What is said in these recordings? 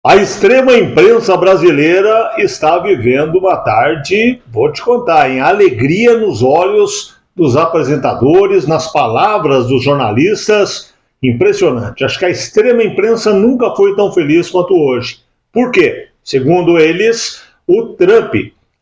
A extrema imprensa brasileira está vivendo uma tarde, vou te contar, em alegria nos olhos dos apresentadores, nas palavras dos jornalistas. Impressionante. Acho que a extrema imprensa nunca foi tão feliz quanto hoje. Por quê? Segundo eles, o Trump,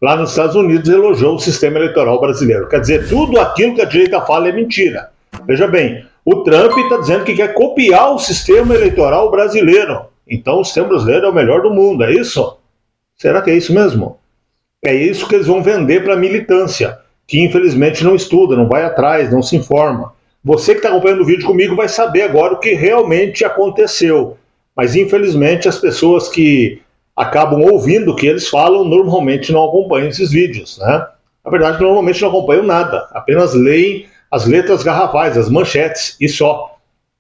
lá nos Estados Unidos, elogiou o sistema eleitoral brasileiro. Quer dizer, tudo aquilo que a direita fala é mentira. Veja bem, o Trump está dizendo que quer copiar o sistema eleitoral brasileiro. Então o sistema brasileiro é o melhor do mundo, é isso? Será que é isso mesmo? É isso que eles vão vender para a militância, que infelizmente não estuda, não vai atrás, não se informa. Você que está acompanhando o vídeo comigo vai saber agora o que realmente aconteceu. Mas infelizmente as pessoas que acabam ouvindo o que eles falam normalmente não acompanham esses vídeos, né? Na verdade, normalmente não acompanham nada, apenas leem as letras garrafais, as manchetes e só.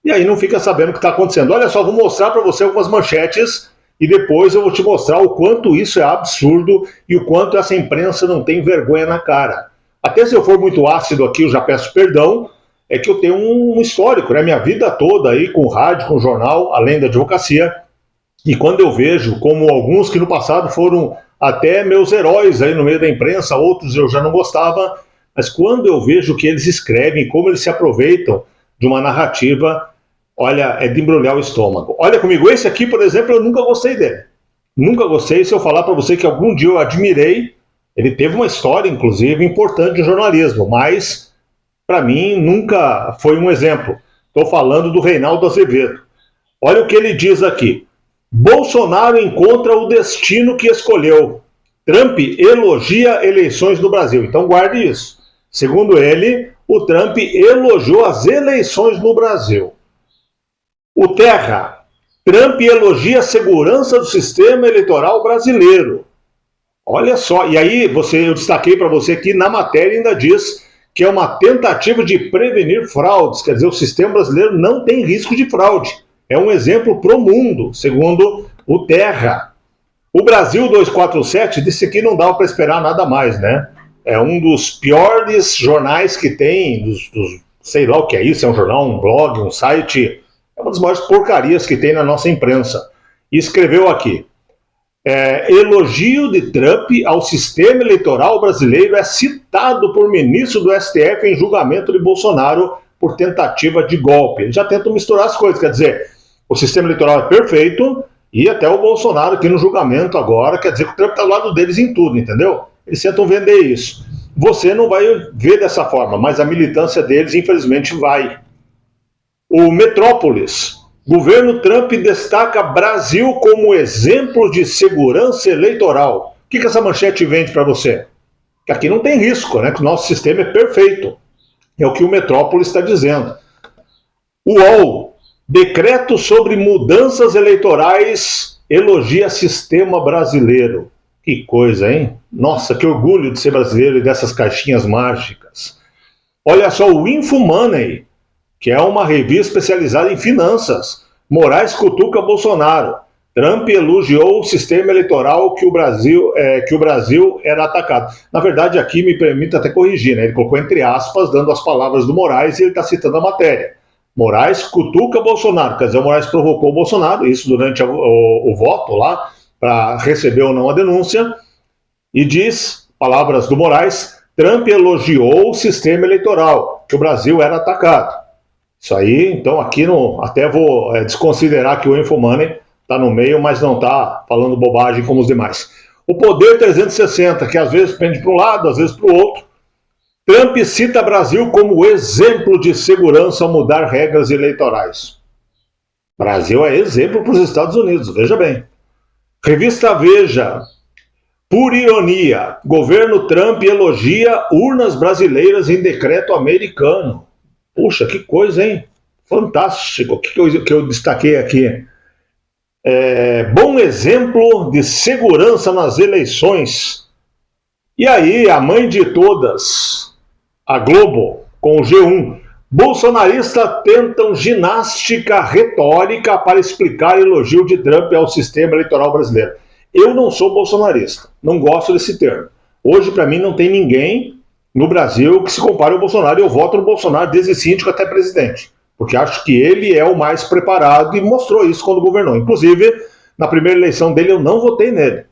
E aí não fica sabendo o que está acontecendo. Olha só, vou mostrar para você algumas manchetes e depois eu vou te mostrar o quanto isso é absurdo e o quanto essa imprensa não tem vergonha na cara. Até se eu for muito ácido aqui, eu já peço perdão, é que eu tenho um histórico, né? Minha vida toda aí com rádio, com jornal, além da advocacia. E quando eu vejo como alguns que no passado foram até meus heróis aí no meio da imprensa, outros eu já não gostava, mas quando eu vejo o que eles escrevem, como eles se aproveitam de uma narrativa, olha, é de embrulhar o estômago. Olha comigo, esse aqui, por exemplo, eu nunca gostei dele. Nunca gostei. Se eu falar para você que algum dia eu admirei, ele teve uma história, inclusive, importante no jornalismo, mas, para mim, nunca foi um exemplo. Estou falando do Reinaldo Azevedo. Olha o que ele diz aqui. Bolsonaro encontra o destino que escolheu. Trump elogia eleições no Brasil. Então guarde isso. Segundo ele, o Trump elogiou as eleições no Brasil. O Terra, Trump elogia a segurança do sistema eleitoral brasileiro. Olha só, e aí eu destaquei para você aqui na matéria ainda diz que é uma tentativa de prevenir fraudes, quer dizer, o sistema brasileiro não tem risco de fraude. É um exemplo para o mundo, segundo o Terra. O Brasil 247 disse que não dá para esperar nada mais, né? É um dos piores jornais que tem, sei lá o que é isso, é um jornal, um blog, um site, é uma das maiores porcarias que tem na nossa imprensa. E escreveu aqui, elogio de Trump ao sistema eleitoral brasileiro é citado por ministro do STF em julgamento de Bolsonaro por tentativa de golpe. Eles já tentam misturar as coisas, quer dizer, o sistema eleitoral é perfeito e até o Bolsonaro aqui no julgamento agora, quer dizer que o Trump está ao lado deles em tudo, entendeu? Eles tentam vender isso. Você não vai ver dessa forma, mas a militância deles, infelizmente, vai. O Metrópolis. Governo Trump destaca Brasil como exemplo de segurança eleitoral. O que essa manchete vende para você? Que aqui não tem risco, né? Que o nosso sistema é perfeito. É o que o Metrópolis está dizendo. O UOL. Decreto sobre mudanças eleitorais elogia sistema brasileiro. Que coisa, hein? Nossa, que orgulho de ser brasileiro e dessas caixinhas mágicas. Olha só, o InfoMoney, que é uma revista especializada em finanças. Moraes cutuca Bolsonaro. Trump elogiou o sistema eleitoral que o Brasil era atacado. Na verdade, aqui me permite até corrigir, né? Ele colocou entre aspas, dando as palavras do Moraes e ele está citando a matéria. Moraes cutuca Bolsonaro, quer dizer, o Moraes provocou o Bolsonaro, isso durante o voto lá, para receber ou não a denúncia, e diz, palavras do Moraes, Trump elogiou o sistema eleitoral, que o Brasil era atacado. Isso aí, então aqui até vou desconsiderar que o InfoMoney está no meio, mas não está falando bobagem como os demais. O Poder 360, que às vezes pende para um lado, às vezes para o outro. Trump cita Brasil como exemplo de segurança ao mudar regras eleitorais. Brasil é exemplo para os Estados Unidos, veja bem. Revista Veja. Por ironia, governo Trump elogia urnas brasileiras em decreto americano. Puxa, que coisa, hein? Fantástico. O que eu destaquei aqui? Bom exemplo de segurança nas eleições. E aí, a mãe de todas, a Globo, com o G1. Bolsonaristas tentam ginástica retórica para explicar elogio de Trump ao sistema eleitoral brasileiro. Eu não sou bolsonarista, não gosto desse termo. Hoje, para mim, não tem ninguém no Brasil que se compare ao Bolsonaro. Eu voto no Bolsonaro desde síndico até presidente, porque acho que ele é o mais preparado e mostrou isso quando governou. Inclusive, Na primeira eleição dele eu não votei nele.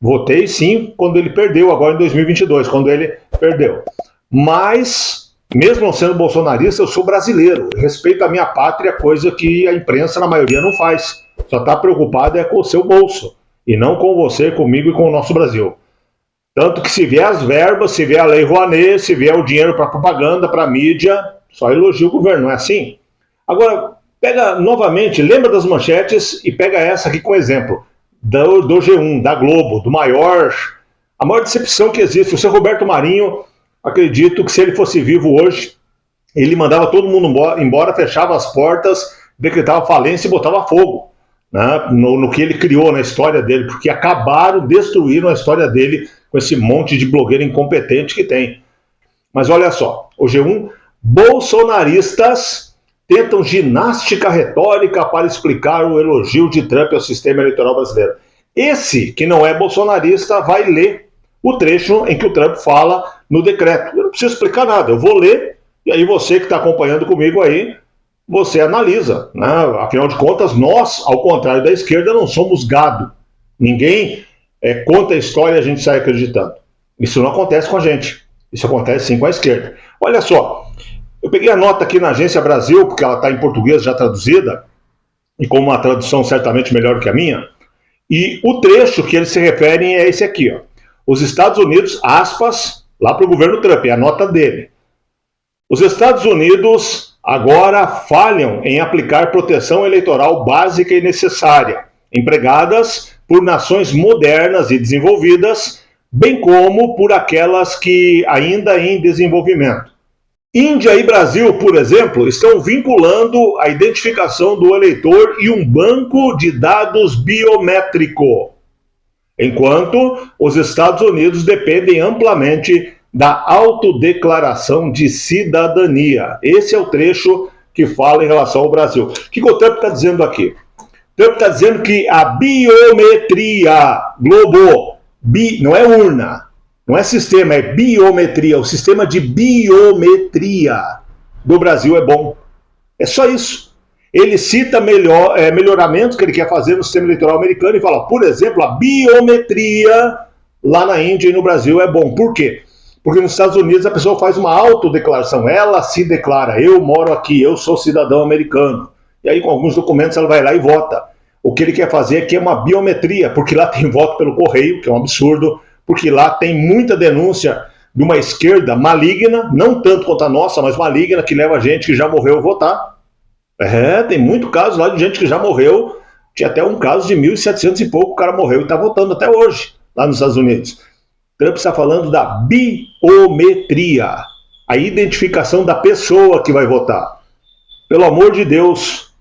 Votei sim quando ele perdeu, agora em 2022, quando ele perdeu. Mas, mesmo não sendo bolsonarista, eu sou brasileiro. Respeito a minha pátria, coisa que a imprensa, na maioria, não faz. Só está preocupada com o seu bolso. E não com você, comigo e com o nosso Brasil. Tanto que se vier as verbas, se vier a Lei Rouanet, se vier o dinheiro para propaganda, para mídia, só elogia o governo, não é assim? Agora, pega novamente, lembra das manchetes e pega essa aqui como exemplo. Do G1, da Globo, a maior decepção que existe. O seu Roberto Marinho, acredito que se ele fosse vivo hoje, ele mandava todo mundo embora, fechava as portas, decretava falência e botava fogo, né, no que ele criou na história dele, porque destruíram a história dele com esse monte de blogueiro incompetente que tem. Mas olha só, o G1, bolsonaristas tentam ginástica retórica para explicar o elogio de Trump ao sistema eleitoral brasileiro. Esse, que não é bolsonarista, vai ler o trecho em que o Trump fala no decreto. Eu não preciso explicar nada, eu vou ler, e aí você que está acompanhando comigo aí, você analisa, né? Afinal de contas, nós, ao contrário da esquerda, não somos gado. Ninguém conta a história e a gente sai acreditando. Isso não acontece com a gente. Isso acontece sim com a esquerda. Olha só, eu peguei a nota aqui na Agência Brasil, porque ela está em português já traduzida, e com uma tradução certamente melhor que a minha, e o trecho que eles se referem é esse aqui, ó. Os Estados Unidos, aspas, lá para o governo Trump, é a nota dele. Os Estados Unidos agora falham em aplicar proteção eleitoral básica e necessária, empregadas por nações modernas e desenvolvidas, bem como por aquelas que ainda em desenvolvimento. Índia e Brasil, por exemplo, estão vinculando a identificação do eleitor e um banco de dados biométrico, enquanto os Estados Unidos dependem amplamente da autodeclaração de cidadania. Esse é o trecho que fala em relação ao Brasil. O que o Trump está dizendo aqui? O Trump está dizendo que a biometria global, não é urna, não é sistema, é biometria. O sistema de biometria do Brasil é bom. É só isso. Ele cita melhoramentos que ele quer fazer no sistema eleitoral americano e fala, por exemplo, a biometria lá na Índia e no Brasil é bom. Por quê? Porque nos Estados Unidos a pessoa faz uma autodeclaração. Ela se declara, eu moro aqui, eu sou cidadão americano. E aí com alguns documentos ela vai lá e vota. O que ele quer fazer aqui é uma biometria, porque lá tem voto pelo correio, que é um absurdo, porque lá tem muita denúncia de uma esquerda maligna, não tanto quanto a nossa, mas maligna, que leva gente que já morreu a votar. Tem muito caso lá de gente que já morreu. Tinha até um caso de 1.700 e pouco, o cara morreu e está votando até hoje, lá nos Estados Unidos. Trump está falando da biometria, a identificação da pessoa que vai votar. Pelo amor de Deus,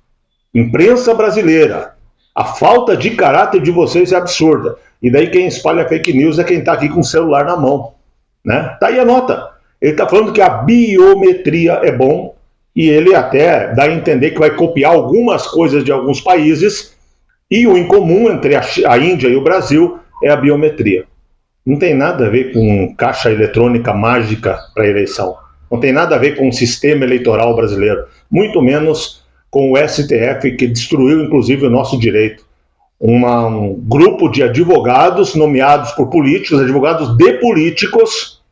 imprensa brasileira, a falta de caráter de vocês é absurda. E daí quem espalha fake news é quem está aqui com o celular na mão, né? Tá aí a nota. Ele está falando que a biometria é bom e ele até dá a entender que vai copiar algumas coisas de alguns países e o em comum entre a Índia e o Brasil é a biometria. Não tem nada a ver com caixa eletrônica mágica para eleição. Não tem nada a ver com o sistema eleitoral brasileiro. Muito menos com o STF, que destruiu inclusive o nosso direito. Um grupo de advogados nomeados por políticos, advogados de políticos,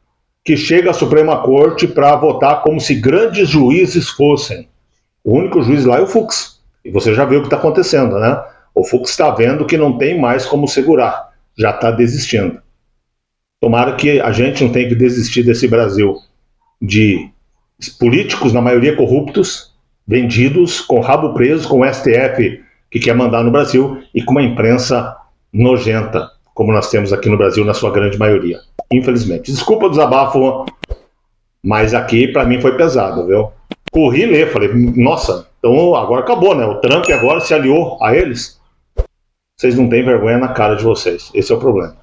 que chega à Suprema Corte para votar como se grandes juízes fossem. O único juiz lá é o Fux. E você já viu o que está acontecendo, né? O Fux está vendo que não tem mais como segurar. Já está desistindo. Tomara que a gente não tenha que desistir desse Brasil de políticos, na maioria corruptos, vendidos, com rabo preso, com o STF que quer mandar no Brasil e com uma imprensa nojenta, como nós temos aqui no Brasil, na sua grande maioria. Infelizmente. Desculpa o desabafo, mas aqui para mim foi pesado, viu? Corri ler, falei, nossa, então agora acabou, né? O Trump agora se aliou a eles. Vocês não têm vergonha na cara de vocês. Esse é o problema.